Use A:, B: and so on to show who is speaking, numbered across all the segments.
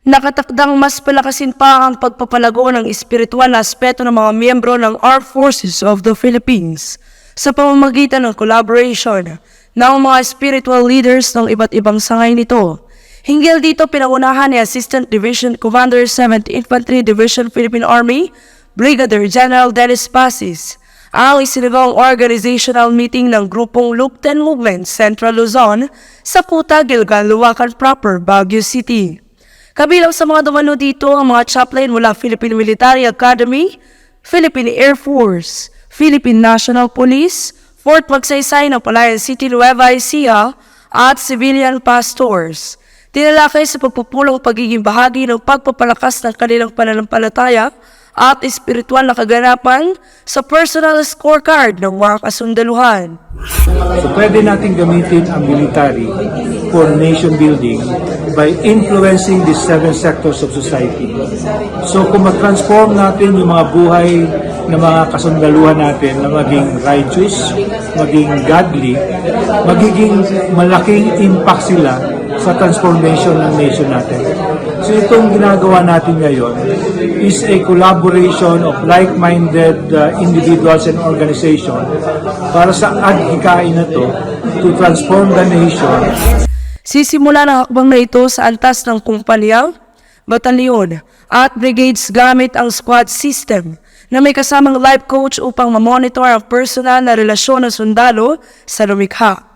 A: Nakatakdang mas palakasin pa ang pagpapalago ng espiritual na aspeto ng mga miyembro ng Armed Forces of the Philippines sa pamamagitan ng collaboration ng mga spiritual leaders ng iba't ibang sangay nito. Hinggil dito pinangunahan ni Assistant Division Commander 7th Infantry Division Philippine Army, Brigadier General Dennis Pasis, ang isinagawang organizational meeting ng grupong Lupten Movement Central Luzon sa Kuta, Gilgal, Luwakan Proper, Baguio City. Kabilang sa mga dumalo dito ang mga chaplain mula Philippine Military Academy, Philippine Air Force, Philippine National Police, Fort Magsaysay ng Palayan City, Nueva Ecija, at civilian pastors. Tinalakay sa pagpupulong pagiging bahagi ng pagpapalakas ng kanilang pananampalataya at espiritual na kaganapan sa personal scorecard ng mga kasundaluhan.
B: So pwede natin gamitin ang military for nation building by influencing these 7 sectors of society. So kung mag-transform natin yung mga buhay ng mga kasundaluhan natin na maging righteous, maging godly, magiging malaking impact sila sa transformation ng nation natin. So itong ginagawa natin ngayon is a collaboration of like-minded individuals and organizations para sa adhikain na to transform the nation.
A: Sisimula ng hakbang na ito sa antas ng kumpanya, batalyon at brigades gamit ang squad system na may kasamang life coach upang mamonitor ang personal na relasyon ng sundalo sa lumikha.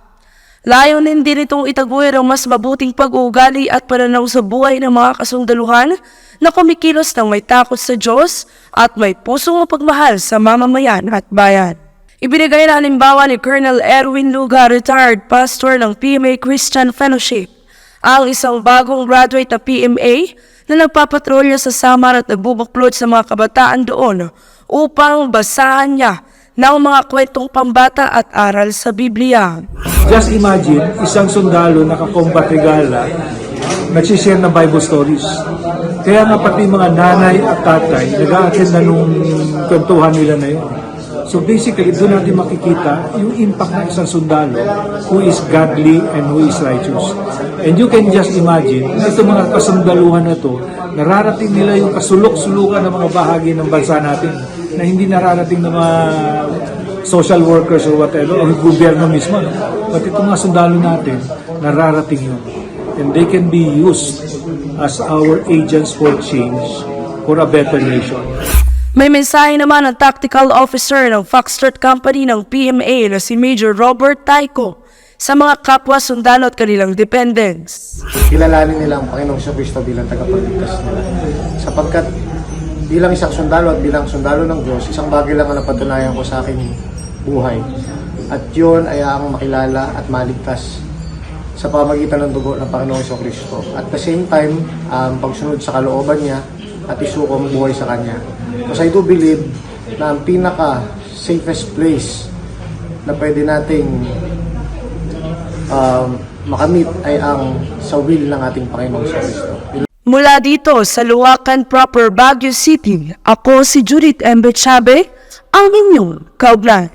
A: Layunin din itong itaguyod ang mas mabuting pag-uugali at pananaw sa buhay ng mga kasundaluhan na kumikilos ng may takot sa Diyos at may pusong mapagmahal sa mamamayan at bayan. Ibinigay na halimbawa ni Colonel Erwin Luga, retired pastor ng PMA Christian Fellowship, ang isang bagong graduate na PMA na nagpapatrolya sa Samar at nagbubuklod sa mga kabataan doon upang basahan niya ng mga kwentong pambata at aral sa Biblia.
B: Just imagine, isang sundalo naka-combat regala, nagsishare ng Bible stories. Kaya nga pati mga nanay at tatay, nag-a-attend na nung kwentuhan nila na yun. So basically, doon natin makikita yung impact ng isang sundalo who is godly and who is righteous. And you can just imagine, itong mga kasundaluhan na to, nararating nila yung kasulok-sulukan ng mga bahagi ng bansa natin na hindi nararating ng mga social workers or whatever, o gobyerno mismo. But itong mga sundalo natin, nararating yun. And they can be used as our agents for change, for a better nation.
A: May mensahe naman ang tactical officer ng Foxtrot Company ng PMA na si Major Robert Taico sa mga kapwa sundalo at kanilang dependents.
C: Kilalanin nila ang Panginoong Kristo bilang tagapagligtas nila. Sapagkat bilang isang sundalo at bilang sundalo ng Diyos, isang bagay lang ang napatunayan ko sa aking buhay. At yun ay ang makilala at maligtas sa pamagitan ng dugo ng Panginoong Kristo. At the same time, pagsunod sa kalooban niya at isuko ang buhay sa Kanya. Kasi I do believe na ang pinaka-safest place na pwede nating makamit ay ang sa will ng ating Panginoong Kristo.
A: Mula dito sa Luwakan Proper, Baguio City, ako si Judith M. Betchabe, ang inyong kaugnay.